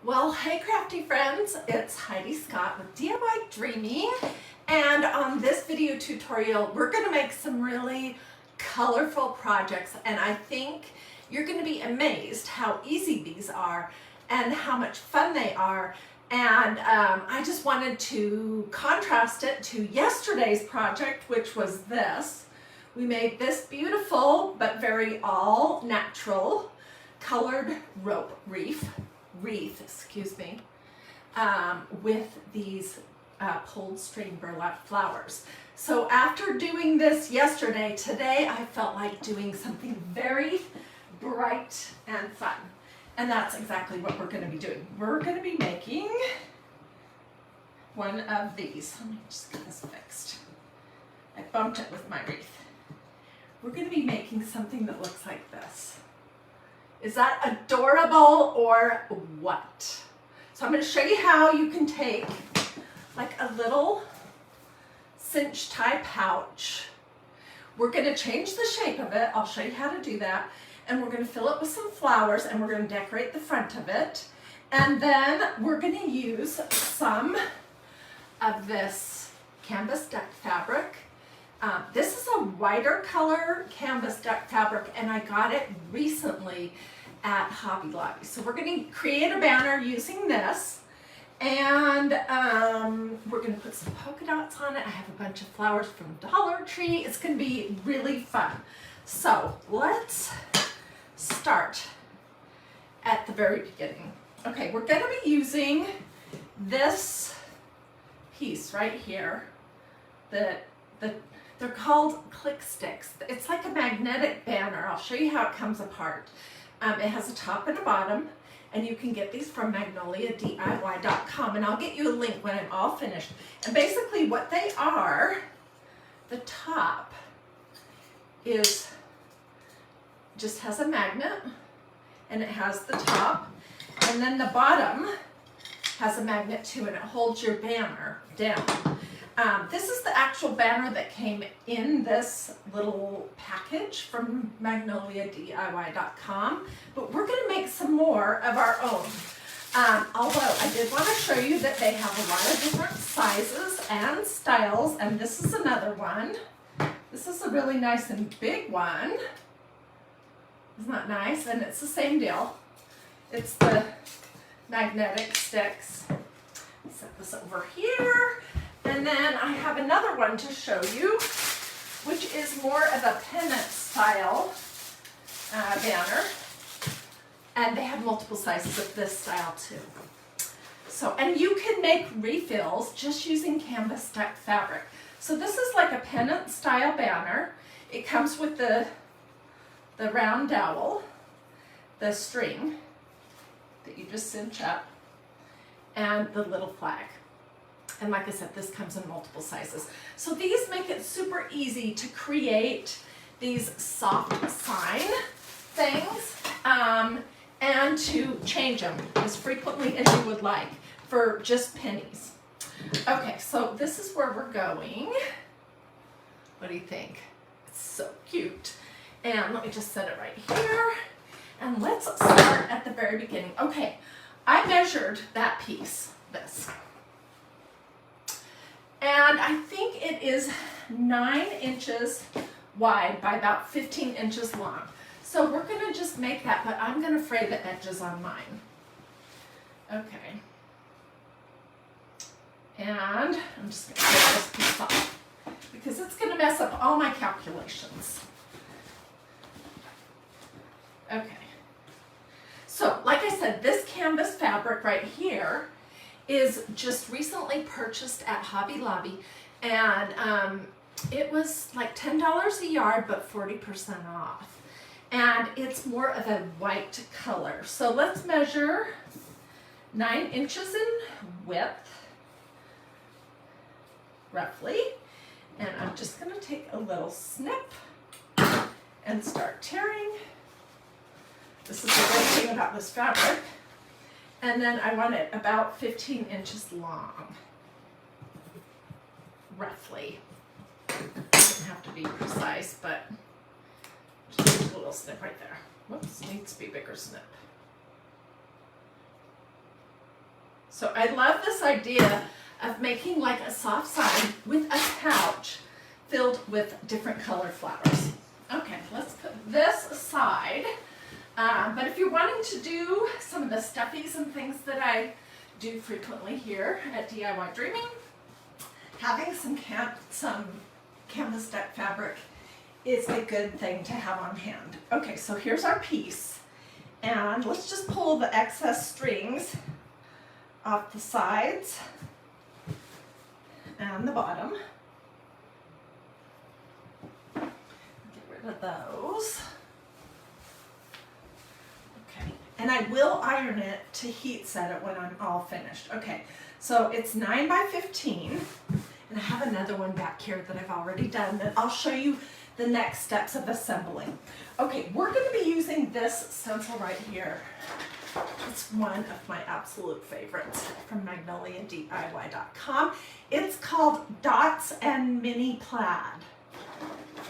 Well, hey crafty friends, it's Hiedi Scott with DiyDreaming, and on this video tutorial we're going to make some really colorful projects, and I think you're going to be amazed how easy these are and how much fun they are. And I just wanted to contrast it to yesterday's project, which was this. We made this beautiful but very all natural colored rope wreath, with these pulled string burlap flowers. So after doing this yesterday, today I felt like doing something very bright and fun. And that's exactly what we're going to be doing. We're going to be making one of these. Let me just get this fixed. I bumped it with my wreath. We're going to be making something that looks like this. Is that adorable or what? So I'm going to show you how you can take like a little cinch tie pouch. We're going to change the shape of it. I'll show you how to do that. And we're going to fill it with some flowers and we're going to decorate the front of it. And then we're going to use some of this canvas duck fabric. This is a whiter color canvas duck fabric, and I got it recently at Hobby Lobby. So we're going to create a banner using this, and we're going to put some polka dots on it. I have a bunch of flowers from Dollar Tree. It's going to be really fun. So let's start at the very beginning. Okay, we're going to be using this piece right here. They're called click sticks. It's like a magnetic banner. I'll show you how it comes apart. It has a top and a bottom, and you can get these from magnoliadiy.com, and I'll get you a link when I'm all finished. And basically what they are, the top is just has a magnet, and it has the top, and then the bottom has a magnet too, and it holds your banner down. This is the actual banner that came in this little package from magnoliadiy.com, but we're going to make some more of our own. Although I did want to show you that they have a lot of different sizes and styles, and this is another one. This is a really nice and big one. Isn't that nice? And it's the same deal. It's the magnetic sticks. Set this over here. And then I have another one to show you, which is more of a pennant style banner. And they have multiple sizes of this style too. So, and you can make refills just using canvas duck fabric. So this is like a pennant style banner. It comes with the round dowel, the string that you just cinch up, and the little flag. And like I said, this comes in multiple sizes. So these make it super easy to create these soft sign things and to change them as frequently as you would like for just pennies. Okay, so this is where we're going. What do you think? It's so cute. And let me just set it right here. And let's start at the very beginning. Okay, I measured that piece, this. And I think it is 9 inches wide by about 15 inches long. So we're going to just make that, but I'm going to fray the edges on mine. Okay. And I'm just going to take this piece off because it's going to mess up all my calculations. Okay. So, like I said, this canvas fabric right here is just recently purchased at Hobby Lobby, and it was like $10 a yard, but 40% off. And it's more of a white color. So let's measure 9 inches in width, roughly. And I'm just going to take a little snip and start tearing. This is the great thing about this fabric. And then I want it about 15 inches long, roughly. It doesn't have to be precise, but just a little snip right there. Whoops, needs to be a bigger snip. So I love this idea of making like a soft side with a pouch filled with different colored flowers. Okay, let's put this aside. But if you're wanting to do some of the stuffies and things that I do frequently here at DiyDreaming, having some canvas deck fabric is a good thing to have on hand. Okay, so here's our piece. And let's just pull the excess strings off the sides and the bottom. Get rid of those. Okay, and I will iron it to heat set it when I'm all finished. Okay, so it's 9 by 15, and I have another one back here that I've already done that I'll show you the next steps of assembling. Okay, we're going to be using this stencil right here. It's one of my absolute favorites from magnoliadiy.com. It's called Dots and Mini Plaid.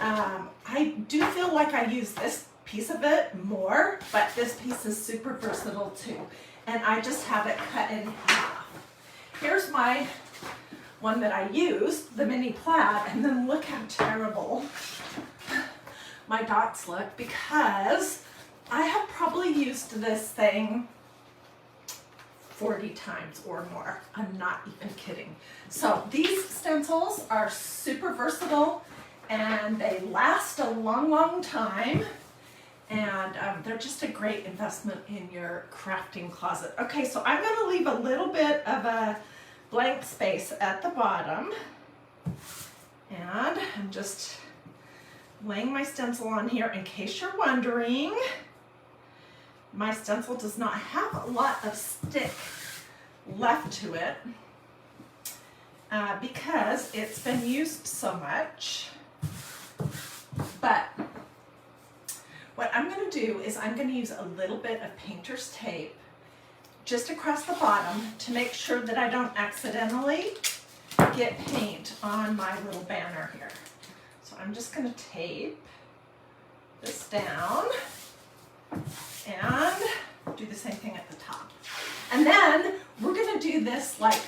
I do feel like I use this piece of it more, but this piece is super versatile too. And I just have it cut in half. Here's my one that I used, the mini plaid, and then look how terrible my dots look, because I have probably used this thing 40 times or more. I'm not even kidding. So these stencils are super versatile and they last a long, long time. And they're just a great investment in your crafting closet. Okay, so I'm going to leave a little bit of a blank space at the bottom. And I'm just laying my stencil on here in case you're wondering. My stencil does not have a lot of stick left to it because it's been used so much. But what I'm going to do is I'm going to use a little bit of painter's tape just across the bottom to make sure that I don't accidentally get paint on my little banner here. So I'm just going to tape this down and do the same thing at the top. And then we're going to do this like,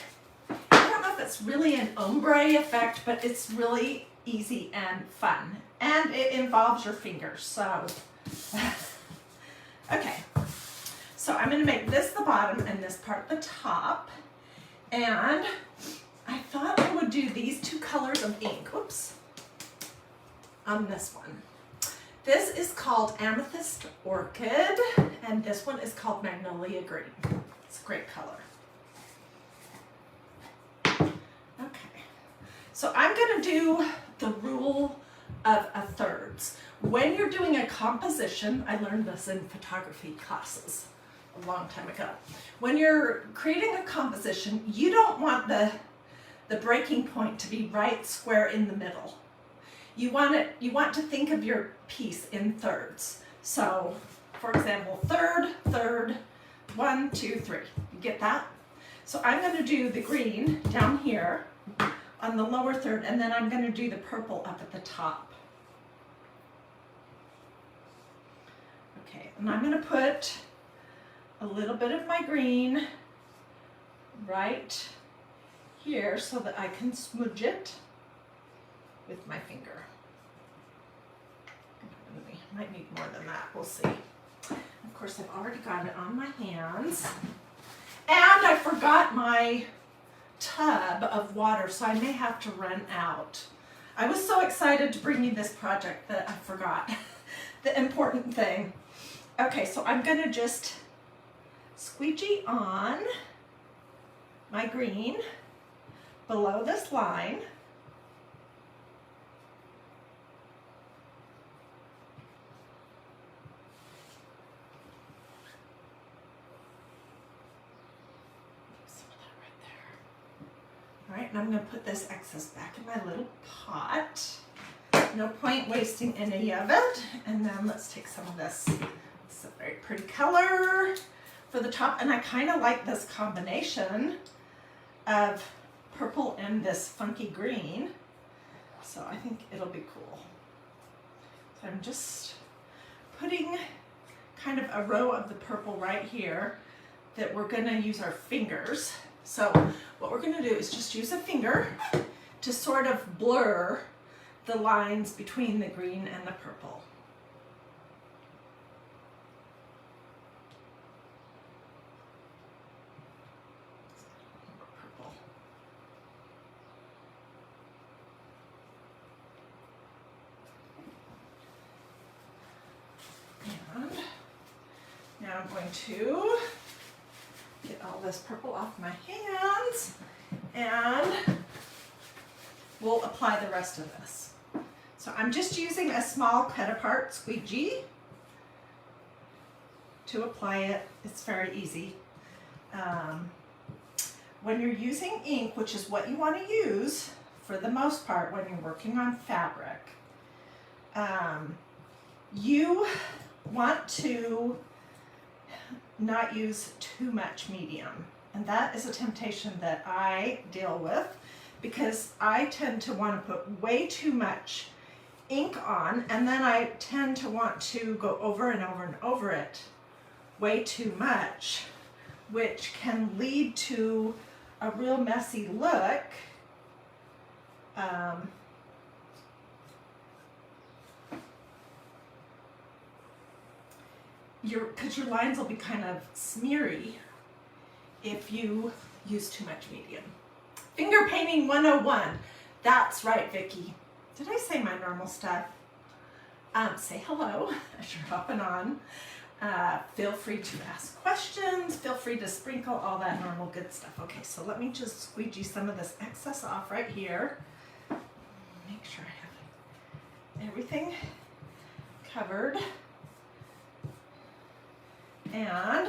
I don't know if it's really an ombre effect, but it's really easy and fun. And it involves your fingers, so. Okay, so I'm going to make this the bottom and this part the top. And I thought I would do these two colors of ink, oops, on this one. This is called Amethyst Orchid, and this one is called Magnolia Green. It's a great color. Okay, so I'm going to do the rule of a thirds. When you're doing a composition, I learned this in photography classes a long time ago. When you're creating a composition, you don't want the breaking point to be right square in the middle. You want to think of your piece in thirds. So, for example, third, 1, 2, 3. You get that? So I'm going to do the green down here on the lower third, and then I'm going to do the purple up at the top. Okay, and I'm going to put a little bit of my green right here so that I can smudge it with my finger. Might need more than that, we'll see. Of course, I've already got it on my hands. And I forgot my tub of water, so I may have to run out. I was so excited to bring you this project that I forgot the important thing. Okay, so I'm gonna just squeegee on my green below this line. All right, and I'm going to put this excess back in my little pot. No point wasting any of it. And then let's take some of this. It's a very pretty color for the top. And I kind of like this combination of purple and this funky green. So I think it'll be cool. So I'm just putting kind of a row of the purple right here. that we're gonna use our fingers. So what we're gonna do is just use a finger to sort of blur the lines between the green and the purple. Purple. And now I'm going to get all this purple off my hands and we'll apply the rest of this. So I'm just using a small cut apart squeegee to apply it. It's very easy. When you're using ink, which is what you want to use for the most part when you're working on fabric, you want to not use too much medium. And that is a temptation that I deal with because I tend to want to put way too much ink on, and then I tend to want to go over and over and over it way too much, which can lead to a real messy look. Because your lines will be kind of smeary if you use too much medium. Finger painting 101. That's right, Vicki. Did I say my normal stuff? Say hello as you're hopping on. Feel free to ask questions. Feel free to sprinkle all that normal good stuff. Okay, so let me just squeegee some of this excess off right here. Make sure I have everything covered. And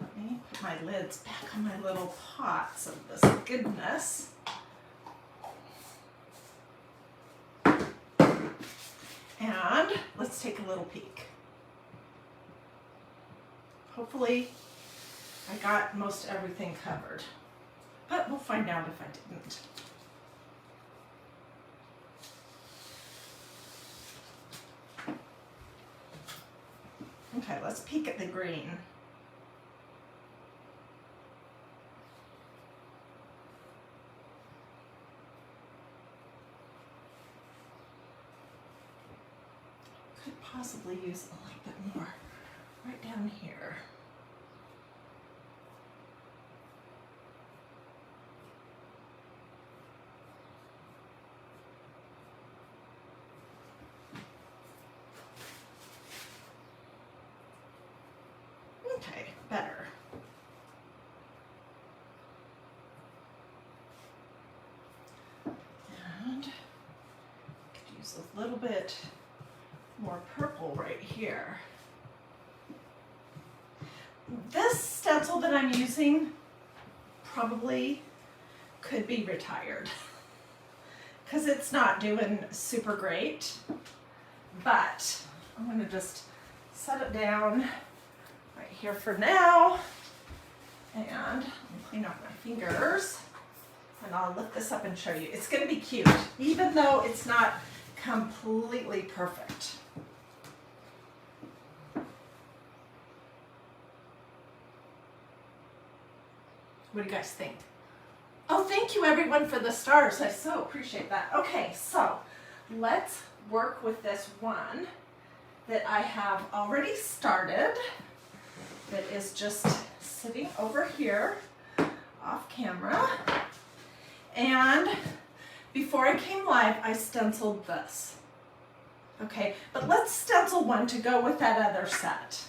let me put my lids back on my little pots of this goodness. And let's take a little peek. Hopefully I got most everything covered, but we'll find out if I didn't. Okay, let's peek at the green. Could possibly use a little bit more right down here. Okay, better. And could use a little bit more purple right here. This stencil that I'm using probably could be retired because it's not doing super great, but I'm going to just set it down right here for now, and clean off my fingers, and I'll lift this up and show you. It's going to be cute, even though it's not completely perfect. What do you guys think? Oh, thank you everyone for the stars. I so appreciate that. Okay, so let's work with this one that I have already started that is just sitting over here off camera. And before I came live, I stenciled this. Okay, but let's stencil one to go with that other set.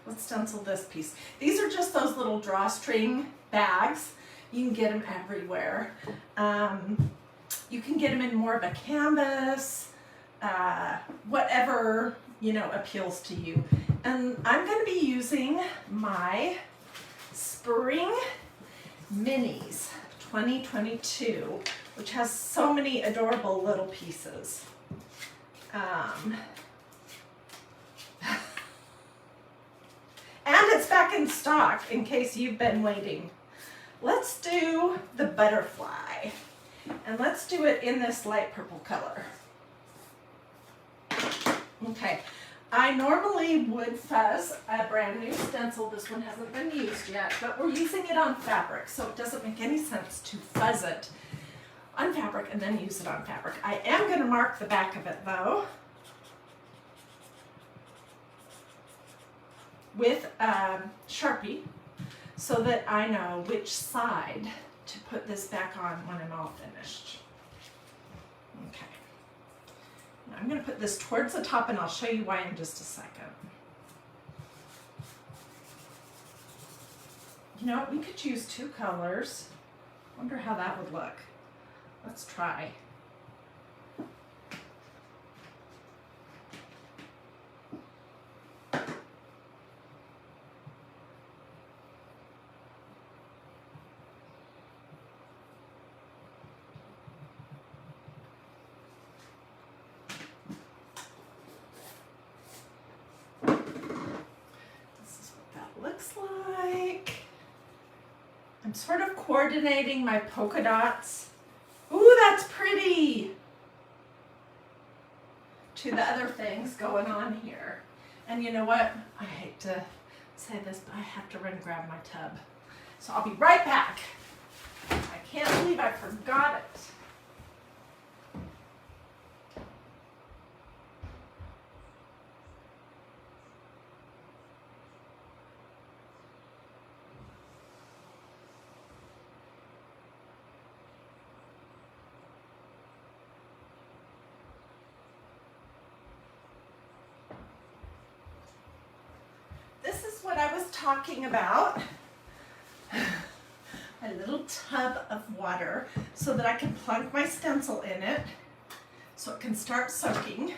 Let's stencil this piece. These are just those little drawstring bags. You can get them everywhere. You can get them in more of a canvas, whatever, you know, appeals to you. And I'm going to be using my Spring Minis 2022, which has so many adorable little pieces. And it's back in stock in case you've been waiting. Let's do the butterfly, and let's do it in this light purple color. Okay, I normally would fuzz a brand new stencil. This one hasn't been used yet, but we're using it on fabric, so it doesn't make any sense to fuzz it on fabric and then use it on fabric. I am going to mark the back of it though with Sharpie so that I know which side to put this back on when I'm all finished. Okay. Now I'm going to put this towards the top and I'll show you why in just a second. You know, we could use 2 colors. Wonder how that would look. Let's try. Looks like I'm sort of coordinating my polka dots. Ooh, that's pretty! To the other things going on here. And you know what? I hate to say this, but I have to run and grab my tub. So I'll be right back. I can't believe I forgot it. What I was talking about, a little tub of water so that I can plunk my stencil in it so it can start soaking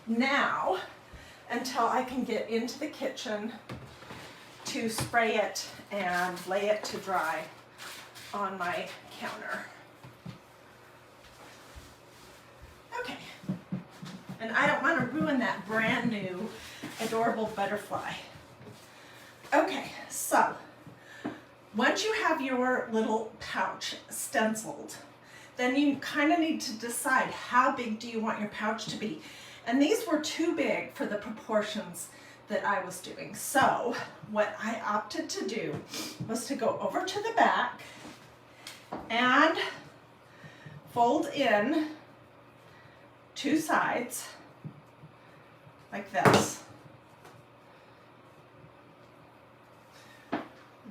now until I can get into the kitchen to spray it and lay it to dry on my counter. Okay, and I don't want to ruin that brand new adorable butterfly. Okay, so once you have your little pouch stenciled, then you kind of need to decide how big do you want your pouch to be. And these were too big for the proportions that I was doing. So what I opted to do was to go over to the back and fold in 2 sides like this.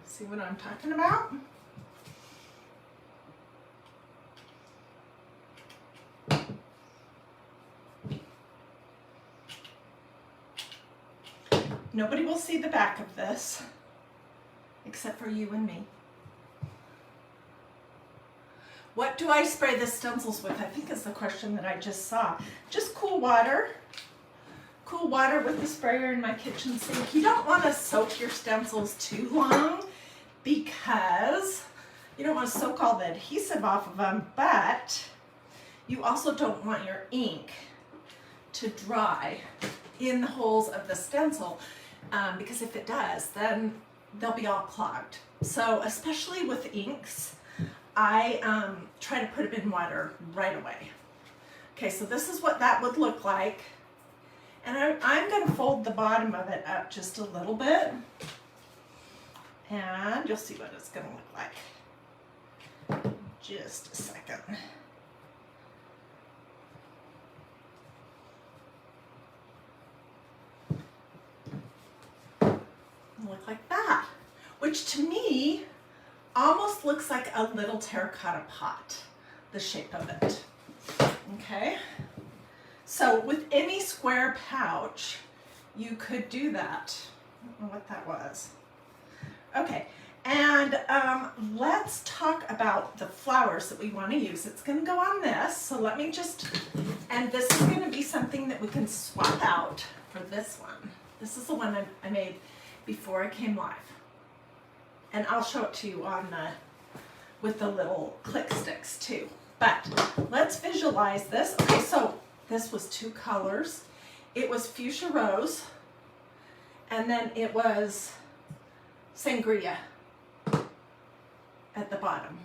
See what I'm talking about? Nobody will see the back of this except for you and me. What do I spray the stencils with? I think is the question that I just saw. Just cool water. Cool water with the sprayer in my kitchen sink. You don't want to soak your stencils too long because you don't want to soak all the adhesive off of them, but you also don't want your ink to dry in the holes of the stencil because if it does, then they'll be all clogged. So especially with inks, I try to put them in water right away. Okay, so this is what that would look like. And I'm going to fold the bottom of it up just a little bit. And you'll see what it's going to look like. Just a second. Look like that. Which to me almost looks like a little terracotta pot, the shape of it. Okay? So with any square pouch, you could do that. I don't know what that was. Okay, and let's talk about the flowers that we want to use. It's going to go on this, so let me just, and this is going to be something that we can swap out for this one. This is the one I made before I came live. And I'll show it to you on with the little click sticks too. But let's visualize this. Okay, so this was 2 colors. It was fuchsia rose, and then it was sangria at the bottom.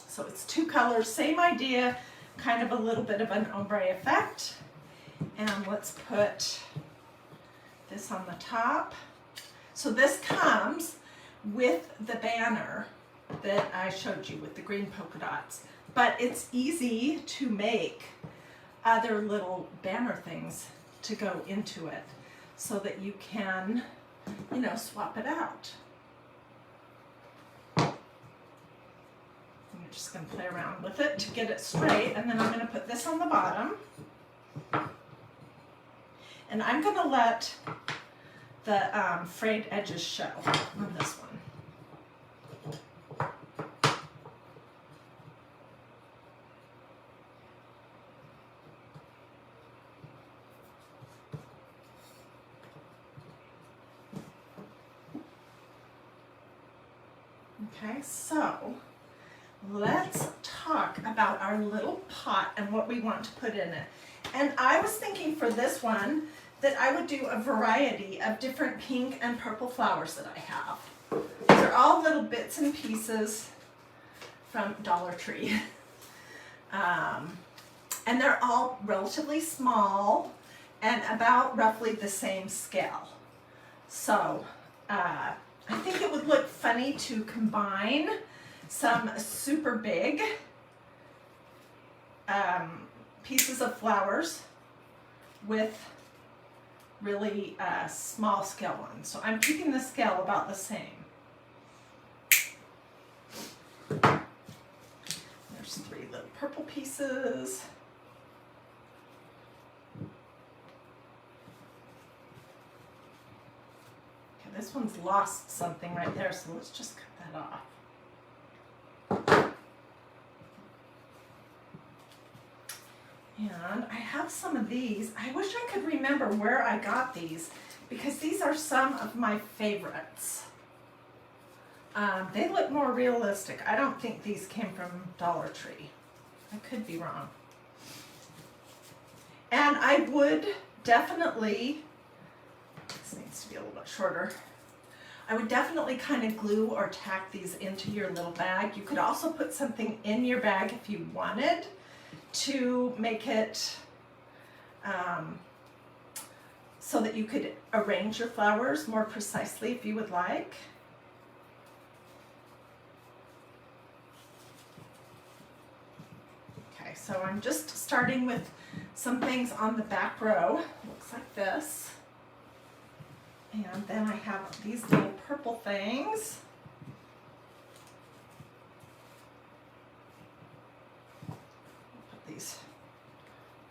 So it's 2 colors, same idea, kind of a little bit of an ombre effect. And let's put this on the top. So this comes with the banner that I showed you with the green polka dots, but it's easy to make other little banner things to go into it so that you can, you know, swap it out. I'm just going to play around with it to get it straight, and then I'm going to put this on the bottom. And I'm going to let the frayed edges show on this one. Okay, so let's talk about our little pot and what we want to put in it. And I was thinking for this one that I would do a variety of different pink and purple flowers that I have. These are all little bits and pieces from Dollar Tree. And they're all relatively small and about roughly the same scale. So I think it would look funny to combine some super big pieces of flowers with really small scale ones. So I'm keeping the scale about the same. There's 3 little purple pieces. Okay, this one's lost something right there, so let's just cut that off. And I have some of these. I wish I could remember where I got these because these are some of my favorites. They look more realistic. I don't think these came from Dollar Tree. I could be wrong. And I would definitely, this needs to be a little bit shorter. I would definitely kind of glue or tack these into your little bag. You could also put something in your bag if you wanted to make it so that you could arrange your flowers more precisely if you would like. Okay, so I'm just starting with some things on the back row. Looks like this. And then I have these little purple things. These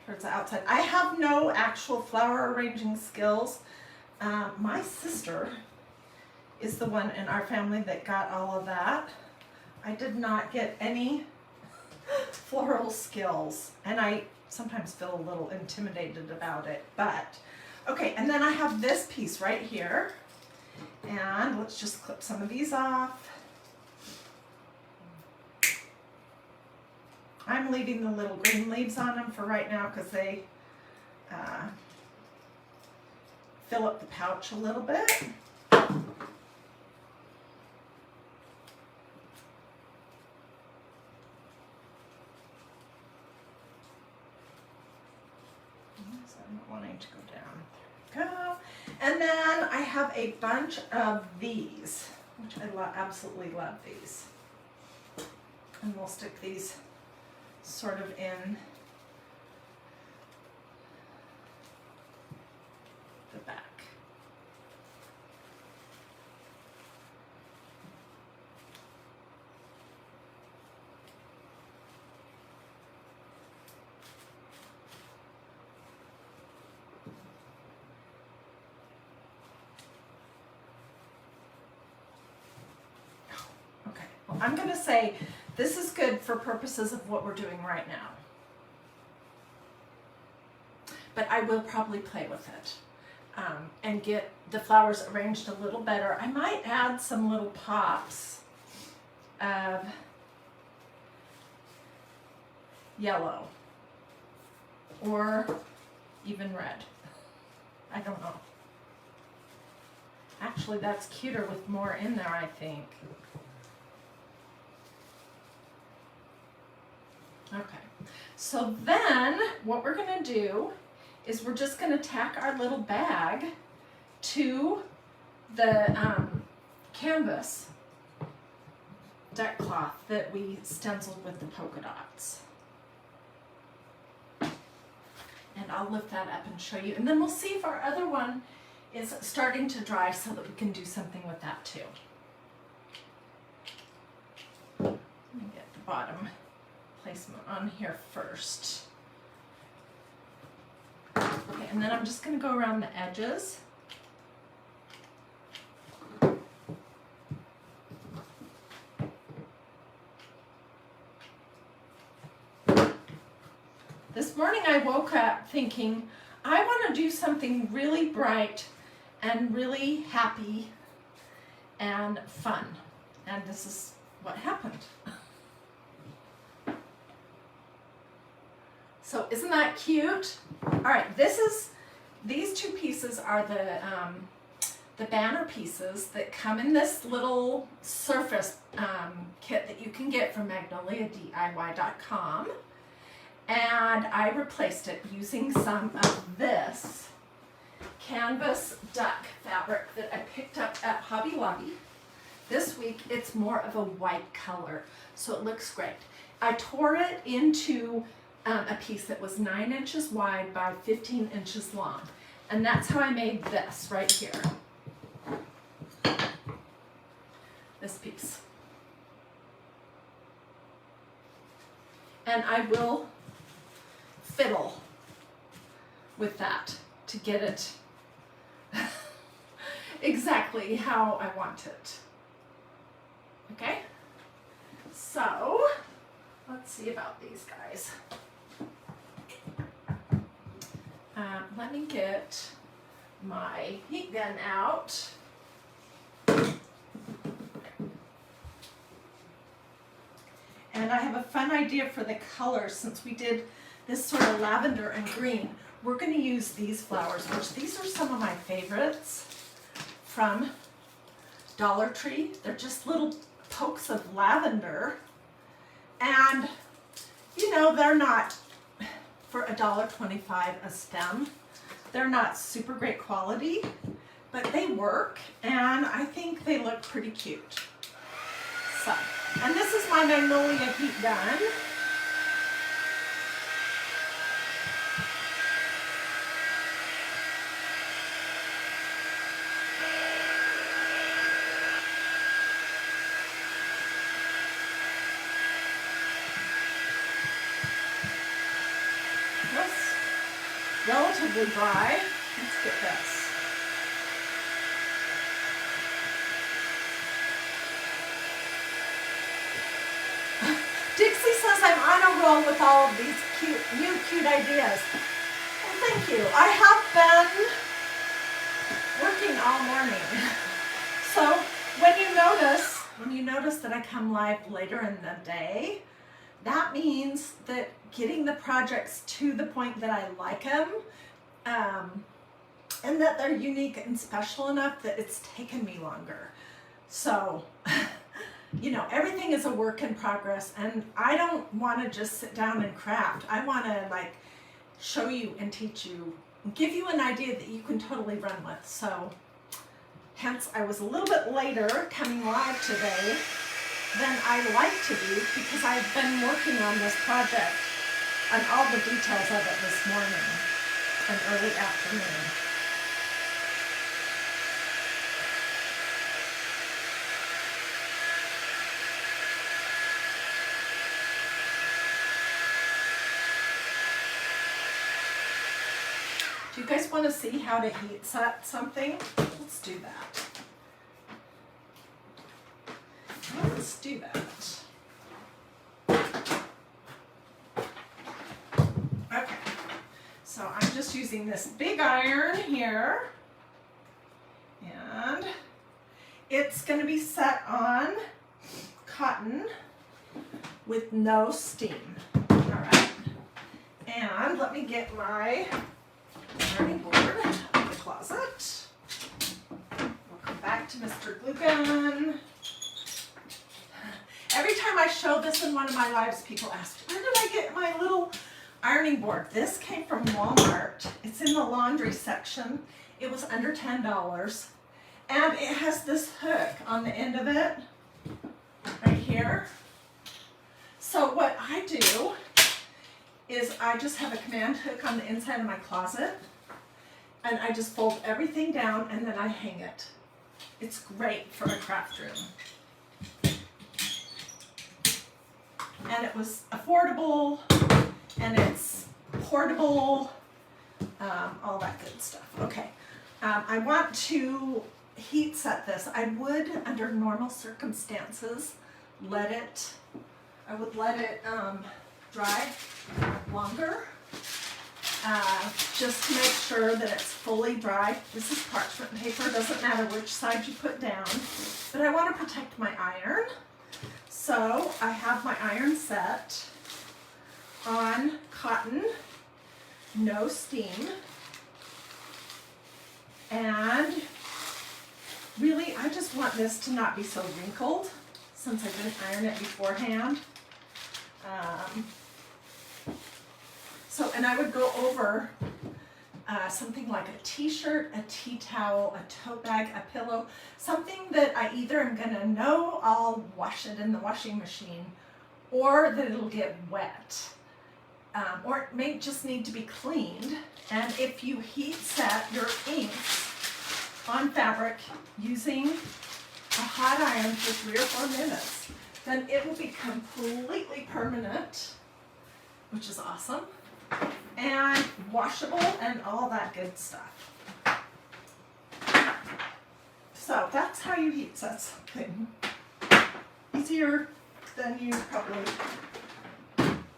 towards the outside. I have no actual flower arranging skills. My sister is the one in our family that got all of that. I did not get any floral skills, and I sometimes feel a little intimidated about it, but okay. And then I have this piece right here, and let's just clip some of these off. I'm leaving the little green leaves on them for right now because they fill up the pouch a little bit. So I'm not wanting to go down. There we go. And then I have a bunch of these, which I absolutely love these. And we'll stick these sort of in the back. Okay, well, I'm going to say this is good for purposes of what we're doing right now. But I will probably play with it and get the flowers arranged a little better. I might add some little pops of yellow or even red. I don't know. Actually, that's cuter with more in there, I think. Okay, so then what we're going to do is we're just going to tack our little bag to the canvas deck cloth that we stenciled with the polka dots. And I'll lift that up and show you. And then we'll see if our other one is starting to dry so that we can do something with that too. Let me get the bottom placement on here first. Okay, and then I'm just going to go around the edges. This morning I woke up thinking, I want to do something really bright and really happy and fun. And this is what happened. So isn't that cute? All right, these two pieces are the banner pieces that come in this little surface kit that you can get from magnoliadiy.com. And I replaced it using some of this canvas duck fabric that I picked up at Hobby Lobby. This week it's more of a white color, so it looks great. I tore it into a piece that was 9 inches wide by 15 inches long. And that's how I made this right here. This piece. And I will fiddle with that to get it exactly how I want it. Okay? So, let's see about these guys. Let me get my heat gun out. And I have a fun idea for the colors since we did this sort of lavender and green. We're going to use these flowers, which these are some of my favorites from Dollar Tree. They're just little pokes of lavender. And, you know, they're not, for $1.25 a stem, they're not super great quality, but they work, and I think they look pretty cute. So, and this is my Magnolia heat gun. Relatively dry. Let's get this. Dixie says I'm on a roll with all of these cute ideas. Well, thank you. I have been working all morning. So when you notice that I come live later in the day, that means that getting the projects to the point that I like them, and that they're unique and special enough that it's taken me longer. So, you know, everything is a work in progress, and I don't want to just sit down and craft. I want to like show you and teach you, and give you an idea that you can totally run with. So, hence I was a little bit later coming live today than I like to be, because I've been working on this project and all the details of it this morning and early afternoon. Do you guys want to see how to heat set something? Let's do that. Let's do that. Okay, so I'm just using this big iron here, and it's going to be set on cotton with no steam. All right, and let me get my ironing board out of the closet. We'll come back to Mr. Glue Gun. Every time I show this in one of my lives, people ask, where did I get my little ironing board? This came from Walmart. It's in the laundry section. It was under $10. And it has this hook on the end of it, right here. So what I do is I just have a command hook on the inside of my closet, and I just fold everything down and then I hang it. It's great for a craft room. And it was affordable, and it's portable, all that good stuff. Okay, I want to heat set this. I would, under normal circumstances, I would let it dry longer, just to make sure that it's fully dry. This is parchment paper, doesn't matter which side you put down, but I want to protect my iron. So I have my iron set on cotton, no steam, and really I just want this to not be so wrinkled since I didn't iron it beforehand. And I would go over something like a t-shirt, a tea towel, a tote bag, a pillow, something that I either am gonna know I'll wash it in the washing machine, or that it'll get wet, or it may just need to be cleaned. And if you heat set your inks on fabric using a hot iron for 3 or 4 minutes, then it will be completely permanent, which is awesome, and washable and all that good stuff. So that's how you heat set something. Easier than you probably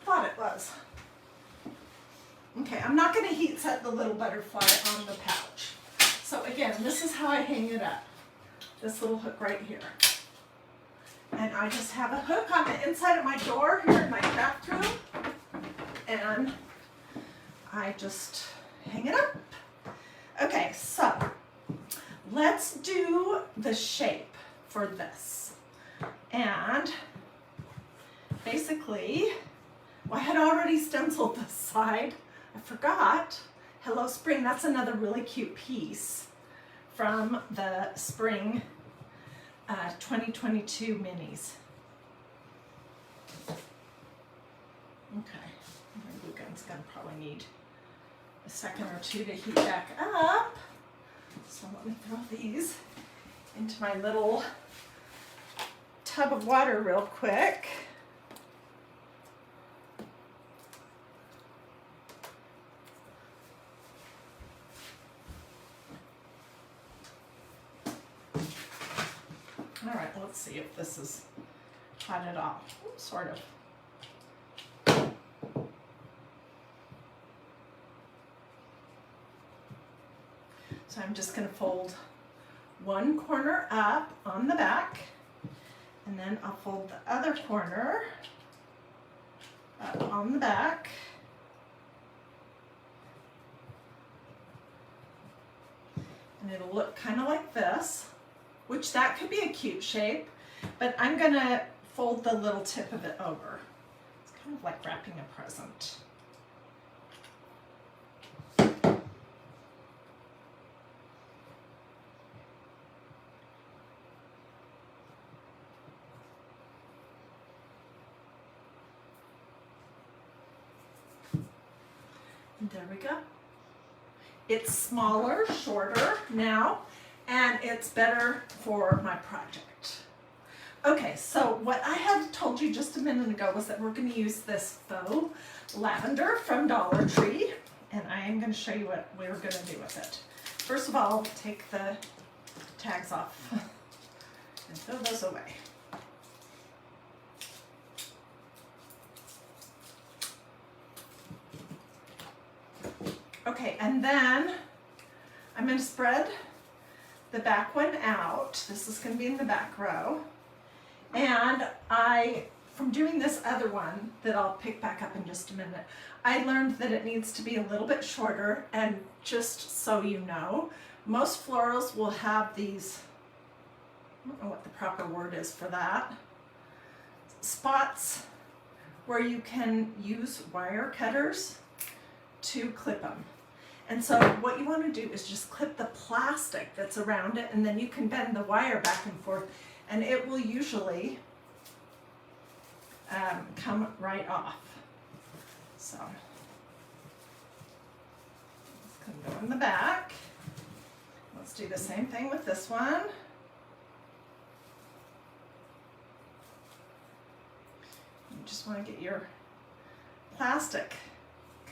thought it was. Okay, I'm not going to heat set the little butterfly on the pouch. So again, this is how I hang it up. This little hook right here. And I just have a hook on the inside of my door here in my craft room. And I just hang it up. Okay, so let's do the shape for this. And basically, well, I had already stenciled this side. I forgot. Hello Spring, that's another really cute piece from the Spring 2022 minis. Okay, my glue gun's gonna probably need a second or two to heat back up. So let me throw these into my little tub of water real quick. All right, let's see if this is hot at all. Sort of. So I'm just going to fold one corner up on the back, and then I'll fold the other corner up on the back. And it'll look kind of like this, which that could be a cute shape, but I'm going to fold the little tip of it over. It's kind of like wrapping a present. There we go. It's smaller, shorter now, and it's better for my project. Okay, so what I had told you just a minute ago was that we're going to use this faux lavender from Dollar Tree, and I am going to show you what we're going to do with it. First of all, take the tags off and throw those away. Okay, and then I'm going to spread the back one out. This is going to be in the back row. And from doing this other one that I'll pick back up in just a minute, I learned that it needs to be a little bit shorter. And just so you know, most florals will have these, I don't know what the proper word is for that, spots where you can use wire cutters to clip them. And so what you want to do is just clip the plastic that's around it, and then you can bend the wire back and forth, and it will usually come right off. So it's going to go in the back. Let's do the same thing with this one. You just want to get your plastic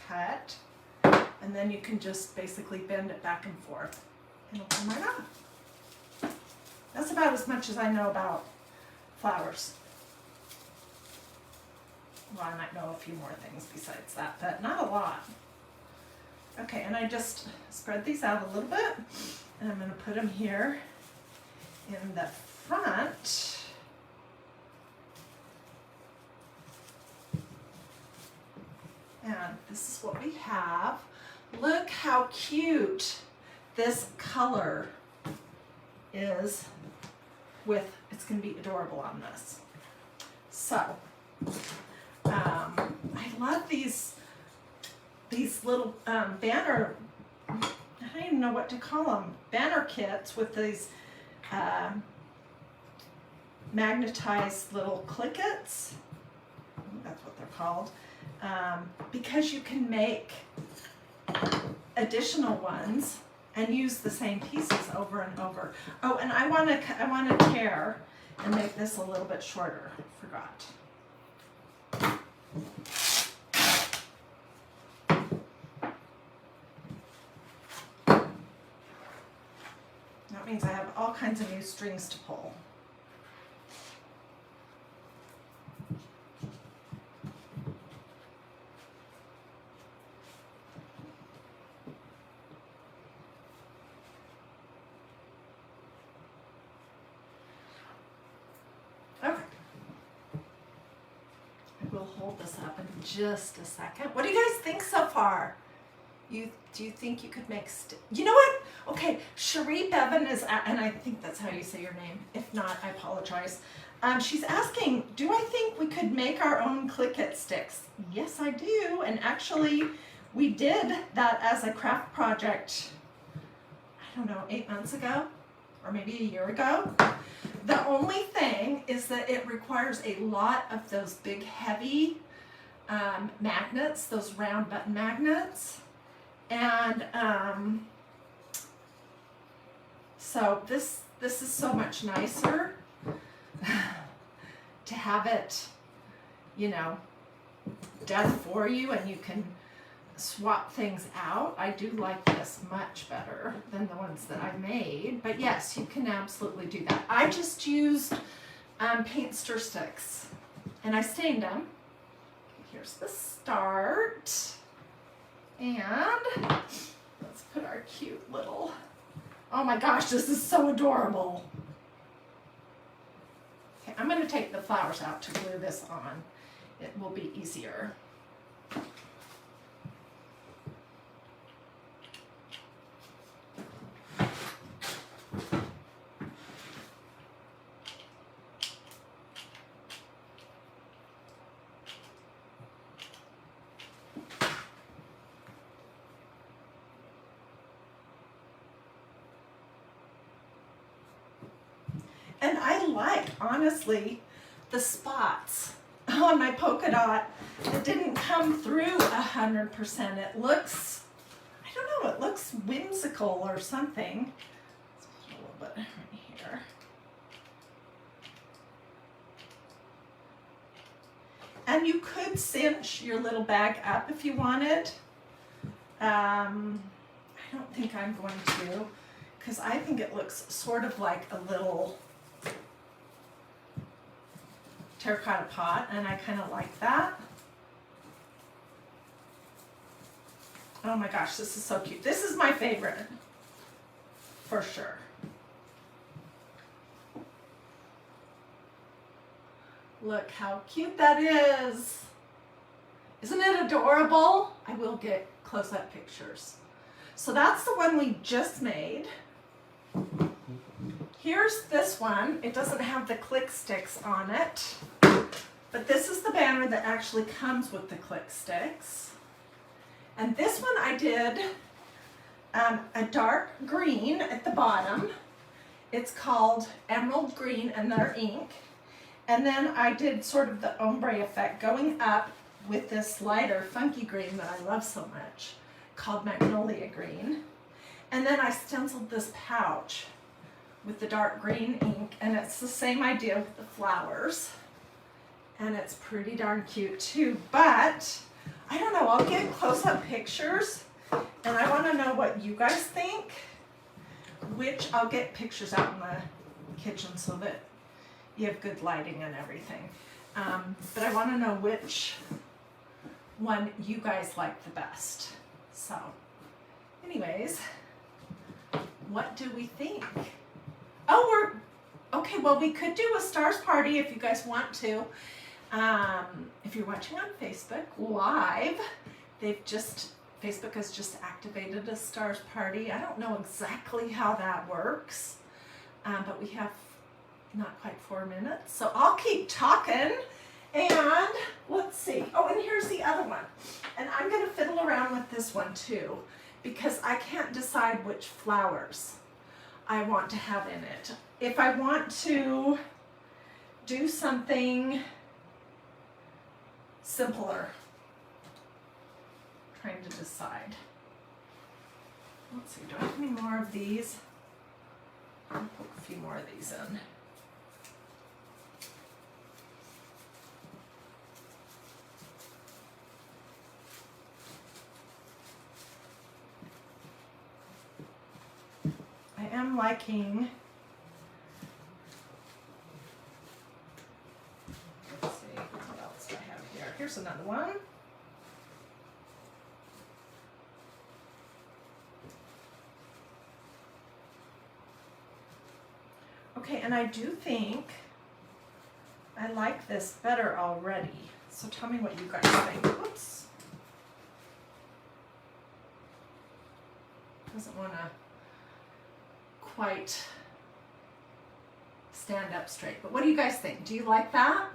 cut, and then you can just basically bend it back and forth. It'll come right off. That's about as much as I know about flowers. Well, I might know a few more things besides that, but not a lot. Okay, and I just spread these out a little bit, and I'm going to put them here in the front. And this is what we have. Look how cute this color is with, it's going to be adorable on this. So, I love these little banner, I don't even know what to call them, banner kits with these magnetized little clickets. I think that's what they're called. Because you can make additional ones and use the same pieces over and over. Oh, and I want to tear and make this a little bit shorter. Forgot. That means I have all kinds of new strings to pull. Hold this up in just a second. What do you guys think so far? Do you think you could make, you know what? Okay, Cherie Bevan is, and I think that's how you say your name. If not, I apologize. She's asking, do I think we could make our own Click-It sticks? Yes, I do. And actually, we did that as a craft project, I don't know, 8 months ago, or maybe a year ago. The only thing is that it requires a lot of those big heavy magnets, those round button magnets. And so this is so much nicer to have it, you know, done for you, and you can swap things out. I do like this much better than the ones that I made, but yes, you can absolutely do that. I just used paint stir sticks, and I stained them. Here's the start, and let's put our cute little, oh my gosh, this is so adorable. Okay, I'm going to take the flowers out to glue this on. It will be easier. And I like, honestly, the spots on my polka dot. It didn't come through 100%. It looks, I don't know, it looks whimsical or something. Let's put a little bit right here. And you could cinch your little bag up if you wanted. I don't think I'm going to, because I think it looks sort of like a little terracotta pot, and I kind of like that. Oh my gosh, this is so cute. This is my favorite, for sure. Look how cute that is. Isn't it adorable? I will get close-up pictures. So that's the one we just made. Here's this one. It doesn't have the click sticks on it, but this is the banner that actually comes with the click sticks. And this one I did a dark green at the bottom. It's called emerald green and their ink. And then I did sort of the ombre effect going up with this lighter funky green that I love so much called Magnolia green. And then I stenciled this pouch with the dark green ink, and it's the same idea with the flowers. And it's pretty darn cute too, but I don't know, I'll get close-up pictures and I want to know what you guys think, which I'll get pictures out in the kitchen so that you have good lighting and everything. But I want to know which one you guys like the best. So anyways, what do we think? Oh, okay, well, we could do a stars party if you guys want to. If you're watching on Facebook Live, Facebook has just activated a stars party. I don't know exactly how that works, but we have not quite 4 minutes. So I'll keep talking, and let's see. Oh, and here's the other one. And I'm going to fiddle around with this one too, because I can't decide which flowers I want to have in it. If I want to do something simpler, trying to decide. Let's see, do I have any more of these? I'll put a few more of these in. I am liking, let's see, what else do I have here? Here's another one. Okay, and I do think I like this better already. So tell me what you guys think. Oops. Doesn't want to quite stand up straight. But what do you guys think? Do you like that?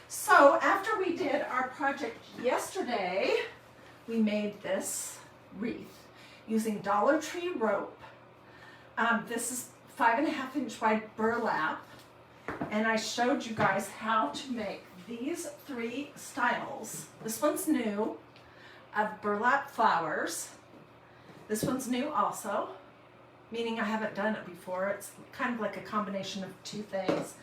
So after we did our project yesterday, we made this wreath using Dollar Tree rope. This is 5.5 inch wide burlap, and I showed you guys how to make these 3 styles. This one's new, of burlap flowers. This one's new also, meaning I haven't done it before. It's kind of like a combination of 2 things.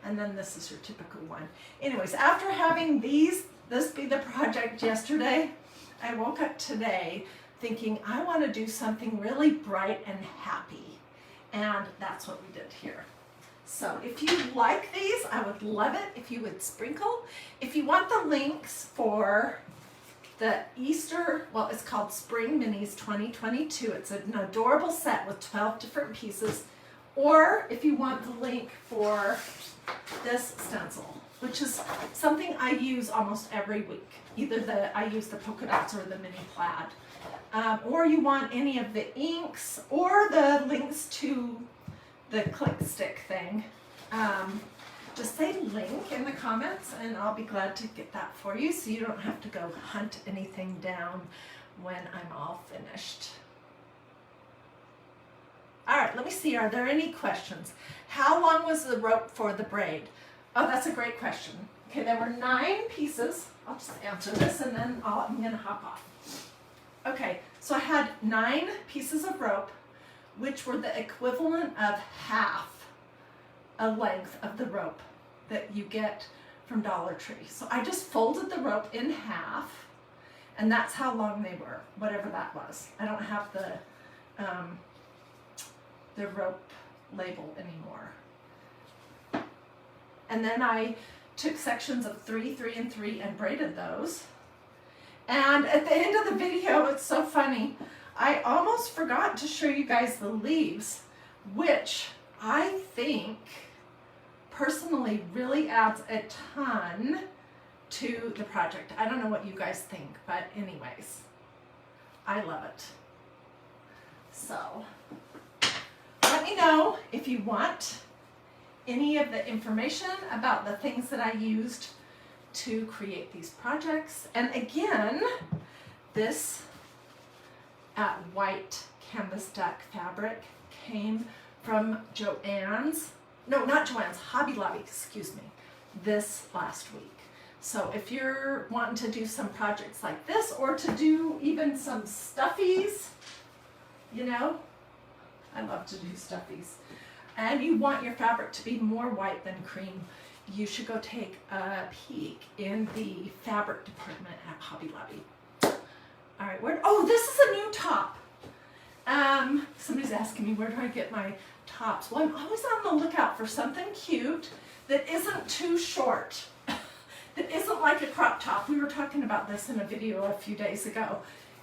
And then this is your typical one. Anyways, after having this be the project yesterday, I woke up today thinking I want to do something really bright and happy. And that's what we did here. So if you like these, I would love it if you would sprinkle. If you want the links for the Easter, well, it's called Spring Minis 2022. It's an adorable set with 12 different pieces. Or if you want the link for this stencil, which is something I use almost every week. Either I use the polka dots or the mini plaid. Or you want any of the inks or the links to the click stick thing. Just say link in the comments and I'll be glad to get that for you so you don't have to go hunt anything down when I'm all finished. All right, let me see, are there any questions? How long was the rope for the braid? Oh, that's a great question. Okay, there were 9 pieces. I'll just answer this and then I'm gonna hop off. Okay, so I had 9 pieces of rope, which were the equivalent of half a length of the rope that you get from Dollar Tree. So I just folded the rope in half, and that's how long they were, whatever that was. I don't have the rope label anymore. And then I took sections of 3, 3, and 3 and braided those. And at the end of the video, it's so funny, I almost forgot to show you guys the leaves, which I think personally really adds a ton to the project. I don't know what you guys think, but anyways, I love it. So let me know if you want any of the information about the things that I used to create these projects. And again, this white canvas duck fabric came from Joann's, no, not Joann's, Hobby Lobby, excuse me, this last week. So if you're wanting to do some projects like this, or to do even some stuffies, you know, I love to do stuffies, and you want your fabric to be more white than cream, you should go take a peek in the fabric department at Hobby Lobby. All right, oh, this is a new top. Somebody's asking me, where do I get my tops? Well, I'm always on the lookout for something cute that isn't too short, that isn't like a crop top. We were talking about this in a video a few days ago,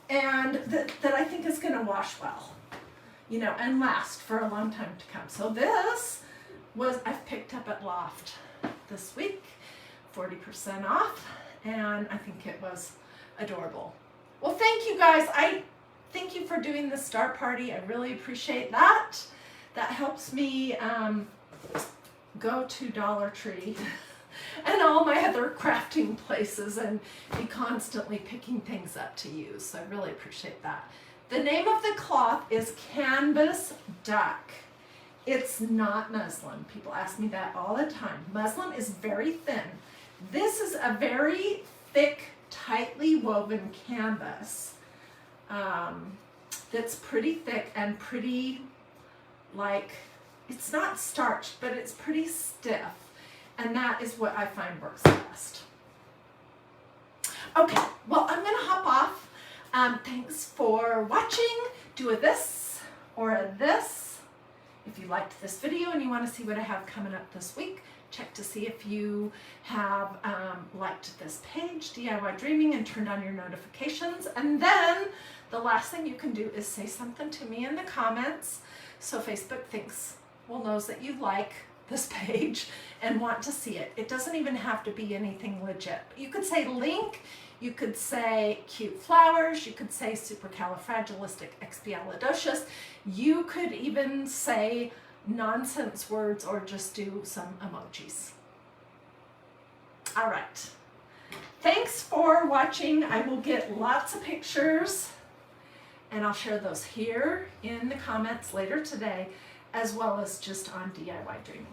and that I think is gonna wash well, you know, and last for a long time to come. So this was, I've picked up at Loft this week, 40% off, and I think it was adorable. Well, thank you guys. I thank you for doing the star party. I really appreciate that. That helps me go to Dollar Tree and all my other crafting places and be constantly picking things up to use. So I really appreciate that. The name of the cloth is Canvas Duck. It's not muslin. People ask me that all the time. Muslin is very thin. This is a very thick, tightly woven canvas that's pretty thick and pretty, like, it's not starched, but it's pretty stiff. And that is what I find works best. Okay, well, I'm gonna hop off. Thanks for watching. Do a this or a this. If you liked this video and you want to see what I have coming up this week, check to see if you have liked this page, DiyDreaming, and turned on your notifications. And then the last thing you can do is say something to me in the comments so Facebook knows that you like this page and want to see it. It doesn't even have to be anything legit. You could say link, you could say cute flowers, you could say supercalifragilisticexpialidocious, you could even say nonsense words or just do some emojis. All right. Thanks for watching. I will get lots of pictures and I'll share those here in the comments later today, as well as just on DiyDreaming.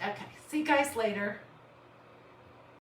Okay, see you guys later.